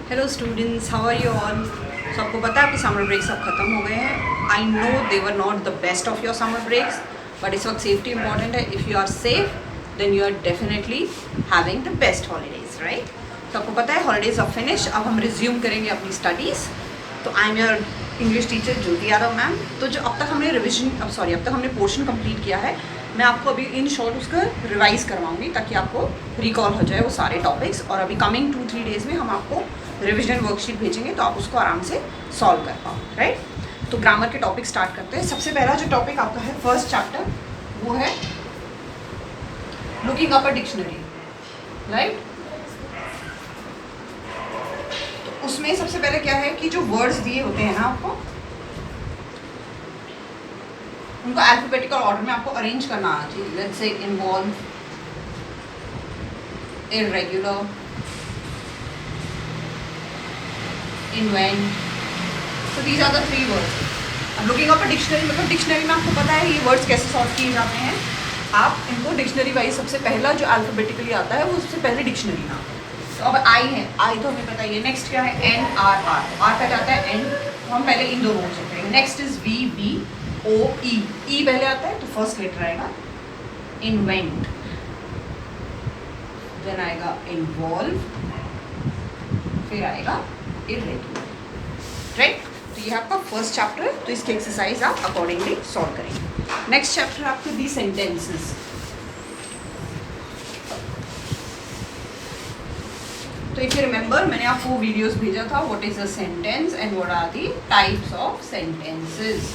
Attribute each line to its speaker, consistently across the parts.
Speaker 1: Hello students, how are you all. So आपको पता है आपके समर ब्रेक्स अब ख़त्म हो गए हैं। I know they were not the best of your summer breaks, but इस वक्त सेफ्टी इंपॉर्टेंट है। If you are safe then you are definitely having the best holidays, right. तो आपको पता है हॉलीडेज़ अब फिनिश, अब हम रिज्यूम करेंगे अपनी स्टडीज़। तो I am your English teacher Jyoti Yadav ma'am. तो जो अब तक हमने अब तक हमने पोर्शन कंप्लीट किया है, मैं आपको अभी इन शॉर्ट उसका रिवाइज करवाऊंगी ताकि आपको रिकॉल हो जाए वो सारे टॉपिक्स। और अभी कमिंग 2-3 डेज़ में हम आपको रिविजन वर्कशीट भेजेंगे तो आप उसको आराम से सॉल्व कर पाओ, राइट। तो ग्रामर के टॉपिक स्टार्ट करते हैं। सबसे पहला जो टॉपिक आपका है फर्स्ट चैप्टर, वो है looking up a dictionary, right. तो उसमें सबसे पहले क्या है कि जो वर्ड्स दिए होते हैं ना आपको, उनको अल्फाबेटिकल ऑर्डर में आपको अरेंज करना आना चाहिए। Let's say involve, irregular, invent. So these are the 3 words. अब लुकिंग अप अ डिक्शनरी मतलब डिक्शनरी में आपको पता है ये वर्ड्स कैसे सॉर्ट किए जाते हैं। आप इनको डिक्शनरी वाइज सबसे पहला जो अल्फाबेटिकली आता है वो सबसे पहले डिक्शनरी नाम है। तो अब आई है, आई तो हमें पता ही है। नेक्स्ट क्या है, एन आर आर, आर का जाता है एन, तो हम पहले इन दोनों को चेक करेंगे। Next is V B O E, E पहले आता है तो फर्स्ट लेटर आएगा इन्वेंट, देन आएगा इन्वॉल्व, फिर आएगा इर्रेगुलर, राइट। तो ये आपका फर्स्ट चैप्टर, तो इसकी एक्सरसाइज आप अकॉर्डिंगली सॉल्व करेंगे। नेक्स्ट चैप्टर आपके दी सेंटेंसेस। तो इफ यू रिमेंबर मैंने आपको वीडियोस भेजा था, what is a sentence and what are the types of sentences.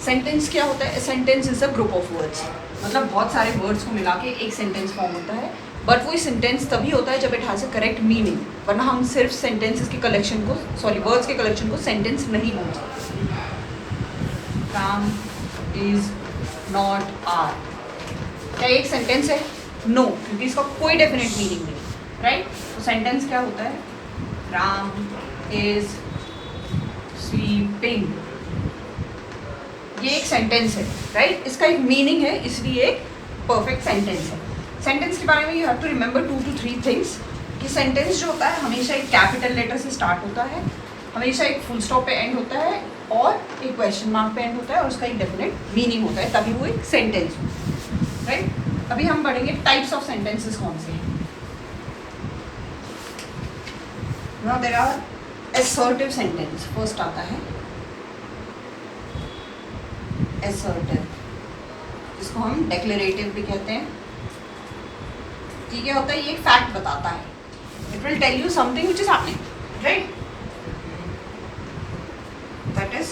Speaker 1: Sentence क्या होता है? Sentence is a group of words, मतलब बहुत सारे वर्ड्स को मिला के एक सेंटेंस फॉर्म होता है। बट वो सेंटेंस तभी होता है जब it has a correct meaning, वरना हम सिर्फ सेंटेंसेस के कलेक्शन को, वर्ड्स के कलेक्शन को सेंटेंस नहीं बोल सकते। राम इज नॉट आर, क्या एक सेंटेंस है? नो, क्योंकि इसका कोई डेफिनेट मीनिंग नहीं, राइट। तो सेंटेंस क्या होता है? राम इज स्लीपिंग, ये एक सेंटेंस है, राइट। इसका एक मीनिंग है, इसलिए एक परफेक्ट सेंटेंस है। सेंटेंस के बारे में you have to remember 2 to 3 things कि सेंटेंस जो होता है हमेशा एक कैपिटल लेटर से स्टार्ट होता है, हमेशा एक फुल स्टॉप पे एंड होता है और एक क्वेश्चन मार्क पे एंड होता है और उसका एक डेफिनेट मीनिंग होता है, तभी वो एक सेंटेंस हो, राइट। अभी हम पढ़ेंगे टाइप्स ऑफ सेंटेंसेस कौन से हैं। Now there are assertive sentence, first आता है असर्टिव, इसको हम डेक्लेरेटिव भी कहते हैं। ठीक है, होता है ये एक फैक्ट बताता है, it will tell you something which is happening, right. That is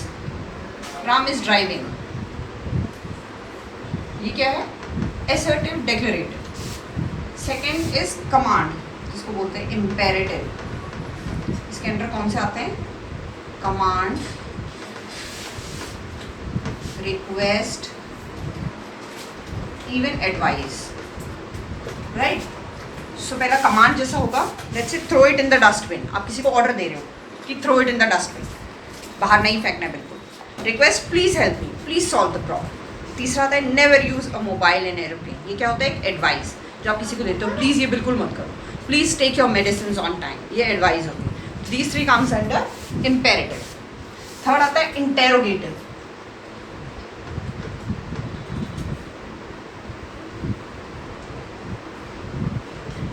Speaker 1: Ram is driving, ये क्या है? Assertive declarative. Second is command, जिसको बोलते हैं इम्पेरेटिव। इसके अंदर कौन से आते हैं? Command, request, even advice, right. So पहला कमांड जैसा होगा, let's say throw it in the dustbin, आप किसी को ऑर्डर दे रहे हो कि throw it in the dustbin, बाहर नहीं फेंकना है बिल्कुल। Request, please help me, please solve the problem. तीसरा आता है never use a mobile in aeroplane, ये क्या होता है? एक एडवाइस जो आप किसी को देते हो, प्लीज़ ये बिल्कुल मत करो, please take your medicine on time, ये एडवाइस होती है। These 3 comes under imperative. Third आता है इंटेरोगेटिव।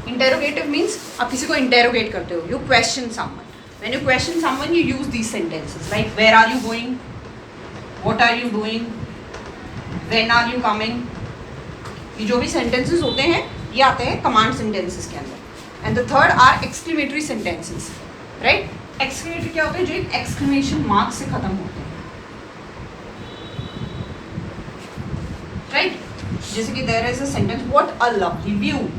Speaker 1: इंटेरोगेटिव मीन्स आप किसी को इंटेरोगेट करते हो, you question someone. When you question someone you use these sentences like where are you going, what are you doing, when are you coming. ये जो भी सेंटेंसेस होते हैं ये आते हैं कमांड सेंटेंसेस के अंदर। And the third are exclamatory sentences, right. Exclamatory क्या होते हैं? जो एक एक्सक्लेमेशन मार्क से खत्म होते हैं, राइट। जैसे कि there is a sentence, what a lovely view,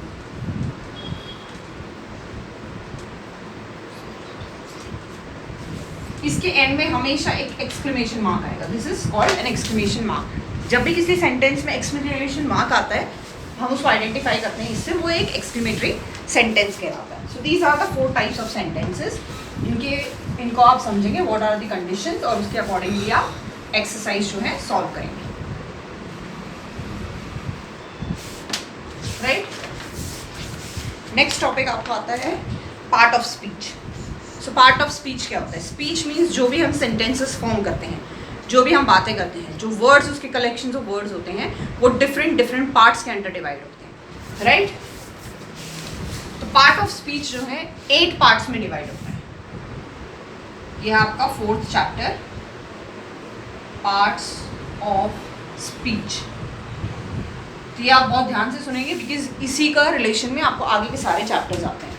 Speaker 1: इसके एंड में हमेशा एक एक्सक्लेमेशन मार्क आएगा, this is called an exclamation mark. जब भी किसी सेंटेंस में एक्सक्लेमेशन मार्क आता है हम उसको आइडेंटिफाई करते हैं, इससे वो एक एक्सक्लेमेटरी सेंटेंस कहलाता है। So these are the 4 types of sentences. इनको आप समझेंगे व्हाट आर द कंडीशंस और उसके अकॉर्डिंगली आप एक्सरसाइज जो है सॉल्व करेंगे, राइट। नेक्स्ट टॉपिक आपको आता है part of speech. So part of speech क्या होता है? स्पीच मीन्स जो भी हम सेंटेंसेस फॉर्म करते हैं, जो भी हम बातें करते हैं, जो वर्ड्स उसके कलेक्शन ऑफ वर्ड्स होते हैं, वो डिफरेंट पार्ट्स के अंडर डिवाइड होते हैं, राइट? तो पार्ट ऑफ स्पीच जो है 8 पार्ट्स में डिवाइड होता है। ये आपका 4th chapter, parts of speech. तो ये आप बहुत ध्यान से सुनेंगे बिकॉज इसी का रिलेशन में आपको आगे के सारे चैप्टर्स आते हैं,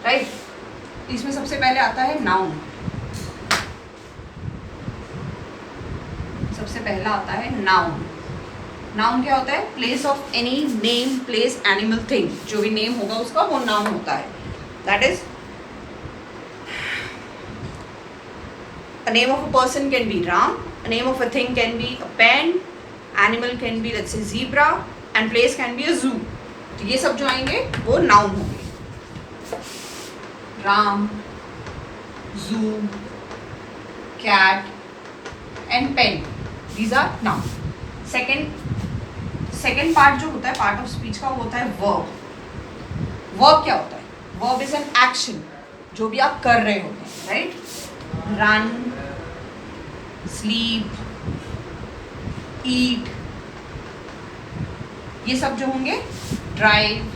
Speaker 1: राइट? इसमें सबसे पहले आता है नाउन। सबसे पहला आता है नाउन। नाउन क्या होता है? Place of any name, place, animal, thing. जो भी नेम होगा उसका वो नाउन होता है। That is a name of a person can be Ram, a name of a thing can be a pen, animal can be let's say zebra, and place can be a zoo. तो ये सब जो आएंगे वो noun होंगे। Ram, zoo, cat and pen, these are noun. Second part जो होता है पार्ट ऑफ स्पीच का, वो होता है वर्ब। वर्ब क्या होता है? वर्ब इज एन एक्शन, जो भी आप कर रहे होते हैं, राइट? रन, स्लीप, ईट, ये सब जो होंगे, ड्राइव,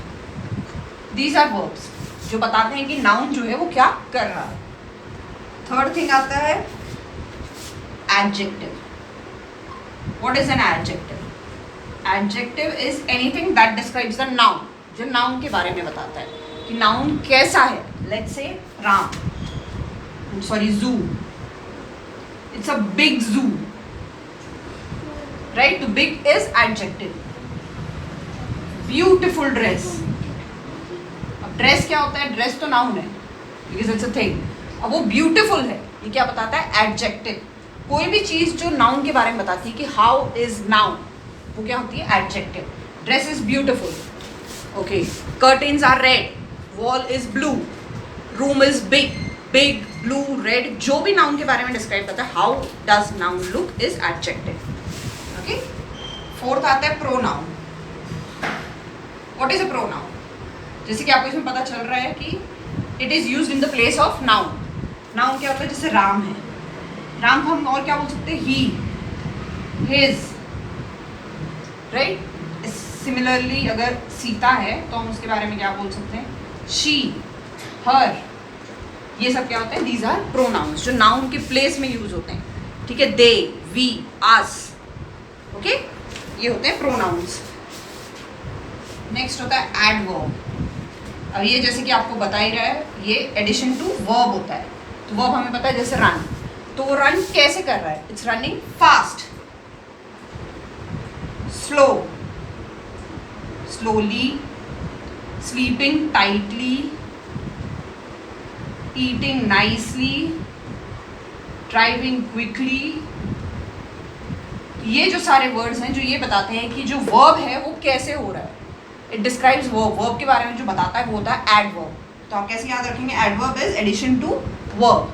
Speaker 1: दीज आर वर्ब्स जो बताते हैं कि नाउन जो है वो क्या कर रहा है। थर्ड थिंग आता है adjective. What is an adjective? Adjective is anything that describes the noun, जो नाउन के बारे में बताता है कि नाउन कैसा है। Let's say Ram, sorry, zoo. It's a big zoo, right? तो big is adjective. Beautiful dress. अब dress क्या होता है? dress तो noun है because it's a thing. अब वो beautiful है, ये क्या बताता है? adjective. कोई भी चीज़ जो noun के बारे में बताती है कि how is noun, वो क्या होती है? adjective. dress is beautiful. Okay. curtains are red. wall is blue. room is big. Big, blue, red, जो भी नाउन के बारे में डिस्क्राइब करता है, how does noun look, is adjective. Okay. Fourth आता है pronoun. What is a pronoun? जैसे कि आपको इसमें पता चल रहा है कि it is used in the place of noun. Noun क्या होता है? जैसे राम है, राम को हम और क्या बोल सकते हैं? ही, हिज, राइट? सिमिलरली अगर सीता है तो हम उसके बारे में क्या बोल सकते हैं? शी, हर। ये सब क्या होते हैं? दीज आर प्रोनाउंस जो नाउन के प्लेस में यूज होते हैं, ठीक है? दे, वी, अस, ओके, ये होते हैं प्रोनाउंस। नेक्स्ट होता है एडवर्ब। अब ये जैसे कि आपको बता ही रहा है, ये एडिशन टू वर्ब होता है। तो वर्ब हमें पता है, जैसे रन, तो वो रन कैसे कर रहा है? It's running fast, slow, slowly, sleeping tightly, eating nicely, driving quickly। ये जो सारे वर्ड्स हैं जो ये बताते हैं कि जो वर्ब है वो कैसे हो रहा है। It describes verb. वर्ब के बारे में जो बताता है वो होता है एडवर्ब। तो आप कैसे याद रखेंगे? Adverb is addition to verb.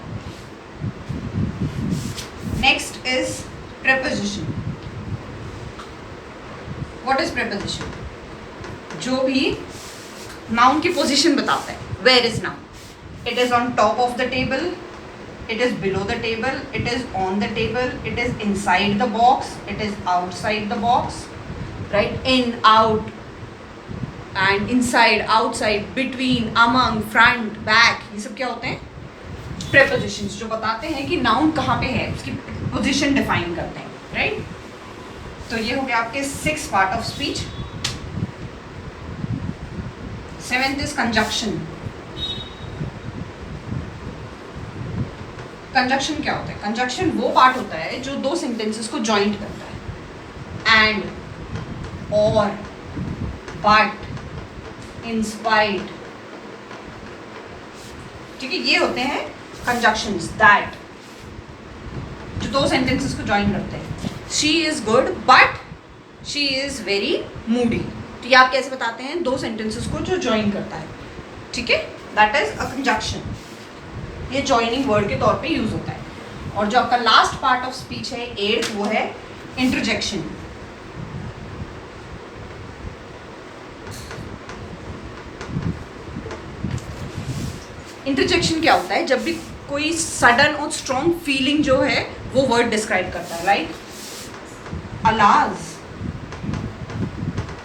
Speaker 1: Next is preposition. What is preposition? जो भी नाउन की पोजीशन बताता है। Where is noun? It is on top of the table, it is below the table, it is on the table, it is inside the box, it is outside the box, right? In, out, and inside, outside, between, among, front, back, ये सब क्या होते हैं? Prepositions जो बताते हैं कि noun कहाँ पे है, उसकी position define करते हैं, right? तो ये हो गया आपके 6 part of speech। 7th is conjunction। Conjunction क्या होता है? कंजक्शन वो पार्ट होता है जो दो सेंटेंसेस को जॉइंट करता है। एंड, और, बट, इन स्पाइट, ठीक है? ये होते हैं कंजक्शंस दैट जो दो सेंटेंसेस को जॉइन करते हैं। She is good but she is very Moody. तो ये आप कैसे बताते हैं? दो सेंटेंसेस को जो जॉइन करता है, ठीक है? That is a conjunction. ये जॉइनिंग वर्ड के तौर पे यूज होता है। और जो आपका लास्ट पार्ट ऑफ स्पीच है 8th, वो है इंटरजेक्शन। इंटरजेक्शन क्या होता है? जब भी कोई सडन और स्ट्रॉन्ग फीलिंग जो है वो वर्ड डिस्क्राइब करता है, लाइक अलाज,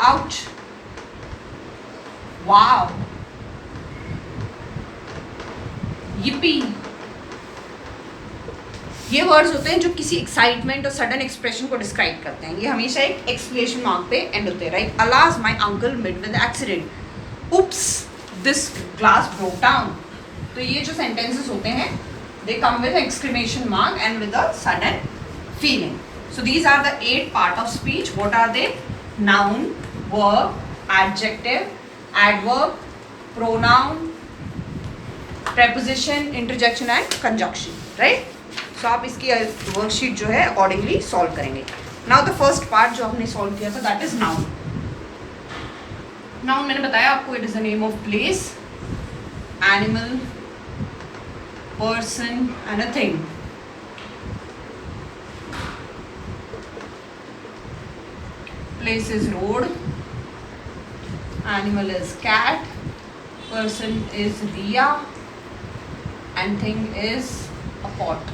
Speaker 1: आउच, वाव, yippee। ये वर्ड्स होते हैं जो किसी एक्साइटमेंट और सडन एक्सप्रेशन को डिस्क्राइब करते हैं। ये हमेशा एक एक्सक्लेमेशन मार्क पे एंड होते हैं, right? Alas my uncle met with accident, oops this glass broke down. तो ये जो सेंटेंसेस होते हैं they come with exclamation mark and with a sudden feeling. So these are the 8 part of speech. What are they? Noun, verb, adjective, adverb, pronoun, preposition, interjection and conjunction, right? So आप इसकी worksheet जो है accordingly solve करेंगे। Now the first part जो हमने solve किया था that is noun. Noun मैंने बताया आपको, it is the name of place, animal, person and a thing. Place is road, animal is cat, person is Riya and thing is a pot।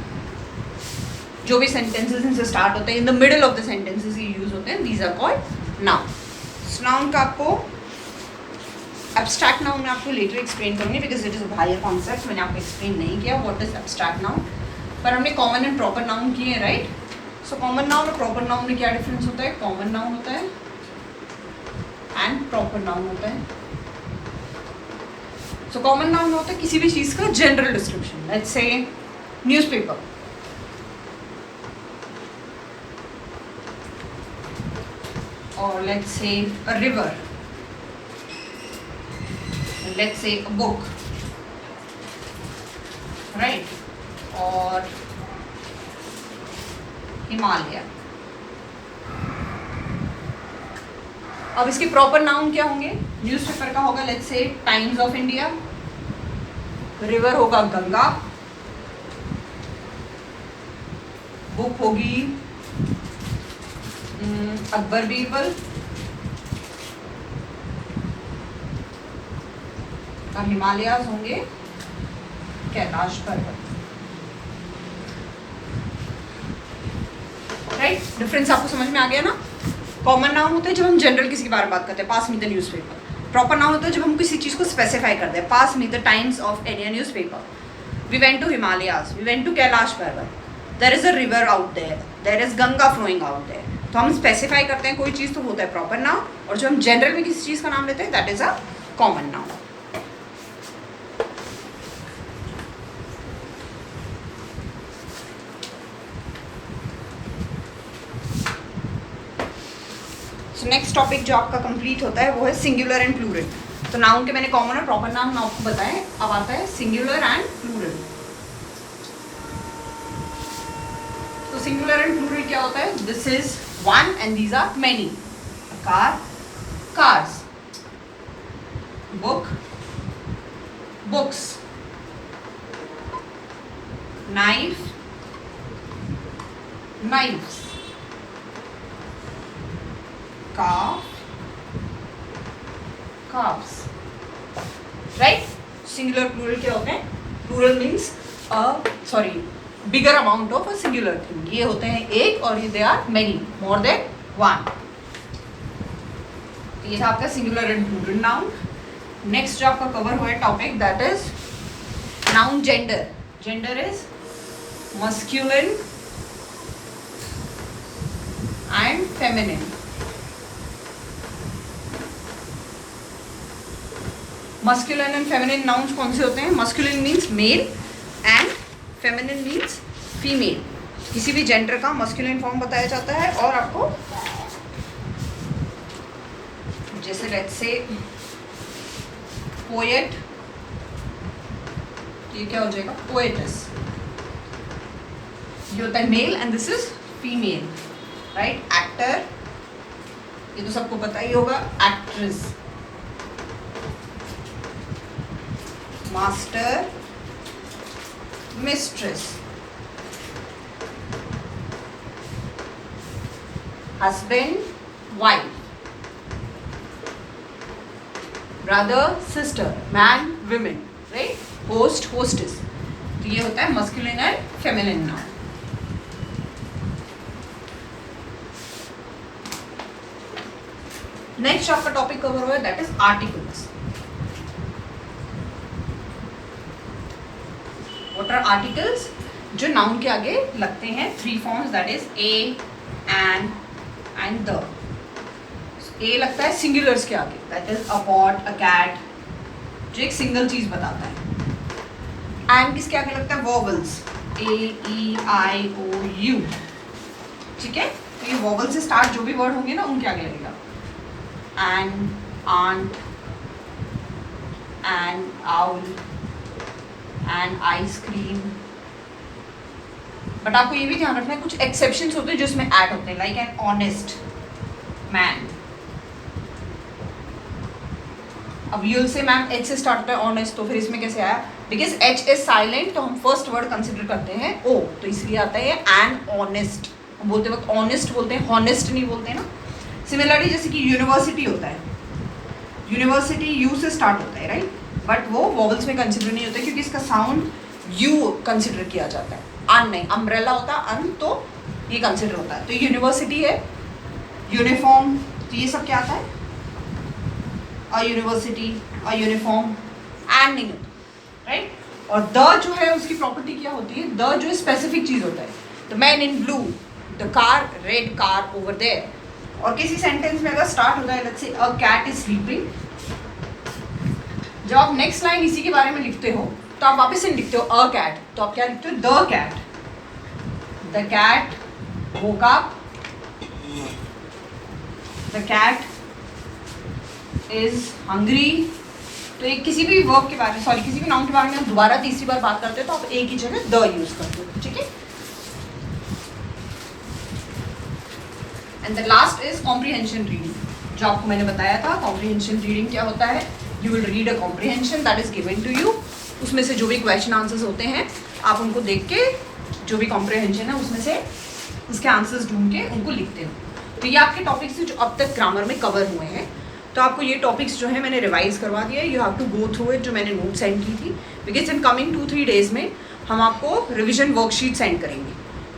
Speaker 1: जो भी sentences इनसे start होते हैं, in the middle of the sentences ये use होते हैं, these are called noun। noun का आपको abstract noun मैं आपको later explain करूँगी because it is a higher concept। मैंने आपको explain नहीं किया what is abstract noun, पर हमने common and proper noun किए हैं, right? so common noun और proper noun में क्या difference होता है? common noun होता है and proper noun होता है। सो कॉमन नाउन होता है किसी भी चीज़ का general description, let's say newspaper, और let's say a river, let's say a book, right? और हिमालय। अब इसके प्रॉपर नाउन क्या होंगे? न्यूज़पेपर का होगा लेट्स से टाइम्स ऑफ इंडिया, रिवर होगा गंगा, बुक होगी अकबर बीरबल, और हिमालयाज होंगे कैलाश पर्वत, राइट? डिफरेंस आपको समझ में आ गया ना? कॉमन नाउन होता है जब हम जनरल किसी के बारे में बात करते हैं, pass me the newspaper. Proper noun होता है जब हम किसी चीज़ को स्पेसिफाई करते हैं, pass me the Times of India newspaper, we went to Himalayas, we went to Kailash Parvat, there is a river out there, there is Ganga flowing out there. तो हम स्पेसिफाई करते हैं कोई चीज़ तो होता है प्रॉपर नाउन, और जो हम जनरल में किसी चीज़ का नाम लेते हैं that is a common noun. Next topic जो आपका कंप्लीट होता है वो है सिंगुलर एंड प्लूरल। तो नाउन के मैंने कॉमन और प्रॉपर नाउन आपको बताएं, अब आता है सिंगुलर एंड प्लूरल। तो सिंगुलर एंड प्लूरल क्या होता है? This is one and these are many. Car, cars, book, books, knife, knifes, calf, calves, right? Singular plural क्या होते हैं? Plural means bigger amount of a singular thing। ये होते हैं एक, और ये they are many, more than one। ये था आपका singular and plural noun। Next जो आपका कवर हुआ है topic that is noun gender. Gender is masculine and feminine। Masculine and feminine nouns कौन से होते हैं? Masculine means male and feminine means female. किसी भी जेंडर का मस्कुलिन फॉर्म बताया जाता है, और आपको जैसे लेट्स से पोएट, ये क्या हो जाएगा? पोएटिस। ये होता है male and this is female, right? Actor, ये तो सबको पता ही होगा, actress. Master, mistress, husband, wife, brother, sister, man, women, right? Host, hostess, तो ये होता है masculine and feminine noun. Next आपका टॉपिक कवर हुआ है, that is articles. What are articles? जो नाउन के आगे लगते हैं, 3 forms, that is A, an and the. A लगता है सिंगुलर्स के आगे, that is a pot, a cat, जो एक सिंगल चीज बताता है। एंड किसके आगे लगता है? Vowels, A, E, I, O, U. ठीक है, तो ये वॉवल से स्टार्ट जो भी वर्ड होंगे ना उनके आगे लगेगा। An, ant, an owl, an ice cream. But आपको ये भी ध्यान रखना है कुछ एक्सेप्शंस होते हैं जो इसमें ऐड होते हैं, लाइक एन ऑनेस्ट मैन। अब यूल से मैम एच से स्टार्ट होता है ऑनेस्ट, तो फिर इसमें कैसे आया? बिकॉज एच इज साइलेंट, तो हम फर्स्ट वर्ड कंसिडर करते हैं ओ, तो इसलिए आता है एन ऑनेस्ट। बोलते वक्त ऑनेस्ट बोलते हैं, हॉनेस्ट नहीं बोलते हैं ना। सिमिलरली जैसे कि यूनिवर्सिटी होता है, यूनिवर्सिटी यू से स्टार्ट होता है, राइट, बट वो वॉवल्स में कंसिडर नहीं होता क्योंकि इसका साउंड यू कंसिडर किया जाता है, अन नहीं। अम्ब्रेला होता है अन, तो ये कंसिडर होता है। तो यूनिवर्सिटी है, यूनिफॉर्म, तो ये सब क्या आता है? A university, a uniform, and नहीं होता, राइट। और द जो है उसकी प्रॉपर्टी क्या होती है? द जो है स्पेसिफिक चीज होता है। The man in blue, the car, red car over there. और किसी सेंटेंस में अगर स्टार्ट होता है, let's say a cat is sleeping, जब आप नेक्स्ट लाइन इसी के बारे में लिखते हो तो आप वापस से लिखते हो अ कैट, तो आप क्या लिखते हो? The cat. The cat woke up, the cat is hungry। तो एक किसी भी वर्ब के बारे में, सॉरी किसी भी नाउन के बारे में आप दोबारा तीसरी बार बात करते हो तो आप एक ही जगह द यूज करते हो, ठीक है। And the last is comprehension reading, जो आपको मैंने बताया था। कॉम्प्रिहेंशन रीडिंग क्या होता है? You will read a comprehension that is given to you, उसमें से जो भी क्वेश्चन आंसर्स होते हैं आप उनको देख के जो भी कॉम्प्रिहेंशन है उसमें से उसके आंसर्स ढूंढ के उनको लिखते हो। तो ये आपके टॉपिक्स हैं जो अब तक ग्रामर में कवर हुए हैं। तो आपको ये टॉपिक्स जो है मैंने रिवाइज करवा दिया है, you have to go through it, जो मैंने नोट सेंड की थी। बिकॉज इन कमिंग 2-3 डेज में हम आपको रिविजन वर्कशीट सेंड करेंगे,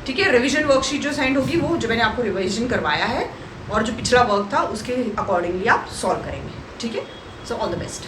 Speaker 1: ठीक है। रिविजन वर्कशीट जो सेंड होगी वो जो मैंने आपको रिविजन करवाया है और जो पिछला वर्क था उसके अकॉर्डिंगली आप सॉल्व करेंगे, ठीक है। So all the best.